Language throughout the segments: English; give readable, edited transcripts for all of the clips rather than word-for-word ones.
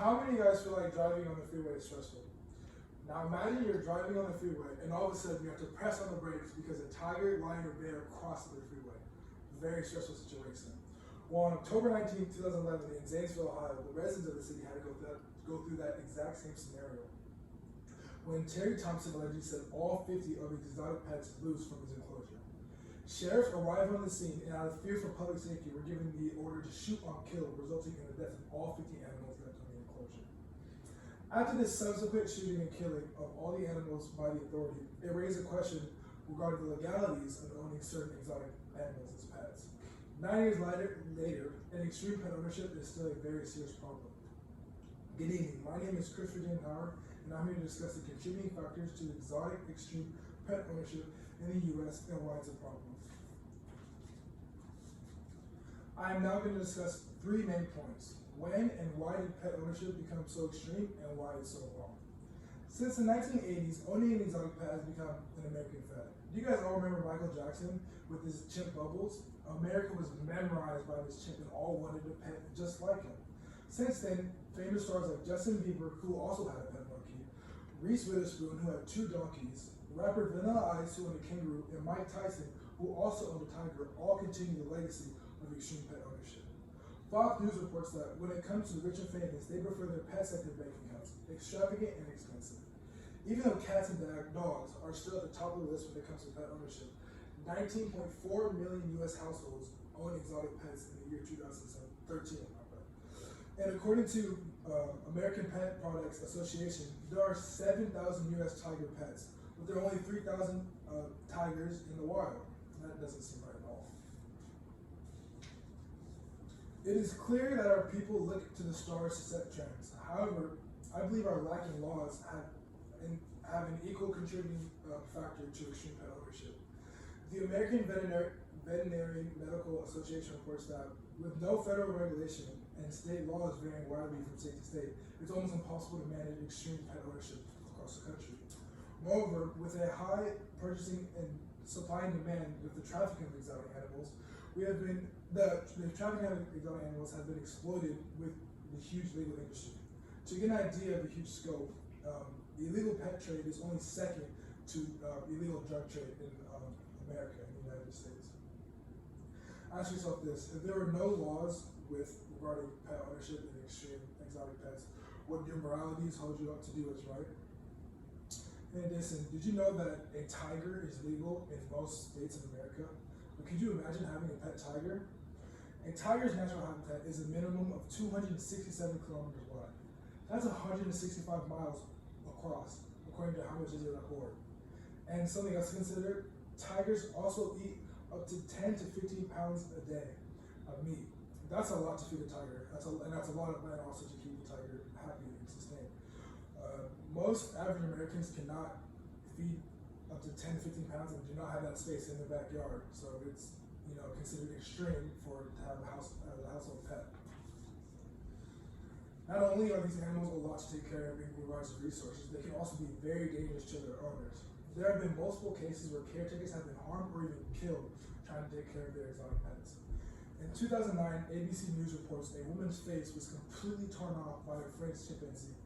How many of you guys feel like driving on the freeway is stressful? Now imagine you're driving on the freeway and all of a sudden you have to press on the brakes because a tiger, lion, or bear crossed the freeway. Very stressful situation. Well, on October 19, 2011, in Zanesville, Ohio, the residents of the city had to go through that exact same scenario. When Terry Thompson allegedly set all 50 of his exotic pets loose from his enclosure. Sheriffs arrived on the scene and out of fear for public safety were given the order to shoot on kill, resulting in the death of all 50 animals left on the enclosure. After this subsequent shooting and killing of all the animals by the authority, it raised a question regarding the legalities of owning certain exotic animals as pets. 9 years later, an extreme pet ownership is still a very serious problem. Good evening, my name is Chris Virginia Howard, and I'm here to discuss the contributing factors to exotic extreme pet ownership in the U.S. and why it's a problem. I am now going to discuss 3 main points. When and why did pet ownership become so extreme and why it's so wrong? Since the 1980s, owning an exotic pet has become an American fad. Do you guys all remember Michael Jackson with his chimp Bubbles? America was memorized by this chimp and all wanted a pet just like him. Since then, famous stars like Justin Bieber, who also had a pet monkey, Reese Witherspoon, who had 2 donkeys, rapper Vanilla Ice, who owned a kangaroo, and Mike Tyson, who also owned a tiger, all continue the legacy of extreme pet ownership. Fox News reports that when it comes to the rich and famous, they prefer their pets like their bank accounts, extravagant and expensive. Even though cats and dogs are still at the top of the list when it comes to pet ownership, 19.4 million U.S. households own exotic pets in the year 2013. And according to American Pet Products Association, there are 7,000 U.S. tiger pets, but there are only 3,000 tigers in the wild. That doesn't seem right at all. It is clear that our people look to the stars to set trends. However, I believe our lacking laws have an equal contributing factor to extreme pet ownership. The American Veterinary Medical Association reports that with no federal regulation and state laws varying widely from state to state, it's almost impossible to manage extreme pet ownership across the country. Moreover, with a high purchasing and supply and demand with the trafficking of exotic animals, the trafficking of exotic animals have been exploited with the huge legal industry. To get an idea of the huge scope, the illegal pet trade is only second to illegal drug trade in America, in the United States. Ask yourself this: if there were no laws regarding pet ownership and extreme exotic pets, would your moralities hold you up to do what's right? In addition, did you know that a tiger is legal in most states in America? But could you imagine having a pet tiger? A tiger's natural habitat is a minimum of 267 kilometers wide. That's 165 miles across, according to how much is in a horde. And something else to consider, tigers also eat up to 10 to 15 pounds a day of meat. That's a lot to feed a tiger. That's a lot of land also to keep the tiger happy and sustained. Most average Americans cannot feed up to 10 to 15 pounds and do not have that space in their backyard. So it's considered extreme to have a household pet. Not only are these animals a lot to take care of in regards to resources, they can also be very dangerous to their owners. There have been multiple cases where caretakers have been harmed or even killed trying to take care of their exotic pets. In 2009, ABC News reports a woman's face was completely torn off by a French chimpanzee.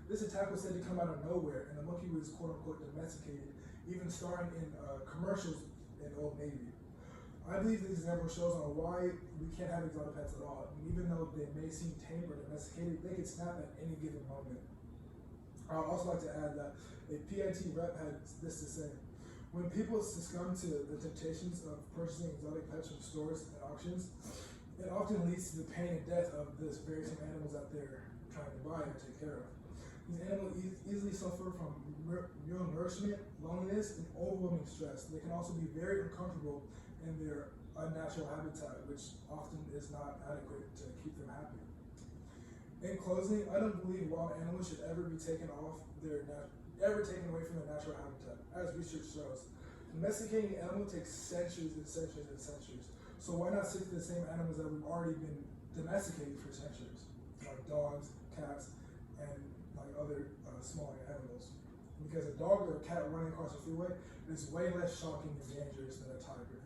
This attack was said to come out of nowhere, and the monkey was quote-unquote domesticated, even starring in commercials in Old Navy. I believe this example shows on why we can't have exotic pets at all. And even though they may seem tame or domesticated, they can snap at any given moment. I would also like to add that a PIT rep had this to say: when people succumb to the temptations of purchasing exotic pets from stores and auctions, it often leads to the pain and death of this very same animals that they're trying to buy or take care of. These animals easily suffer from malnourishment, loneliness, and overwhelming stress. They can also be very uncomfortable in their unnatural habitat, which often is not adequate to keep them happy. In closing, I don't believe wild animals should ever be taken away from their natural habitat. As research shows, domesticating an animal takes centuries and centuries and centuries. So why not stick to the same animals that we've already been domesticating for centuries, like dogs, cats, and like other smaller animals? Because a dog or a cat running across the freeway is way less shocking and dangerous than a tiger.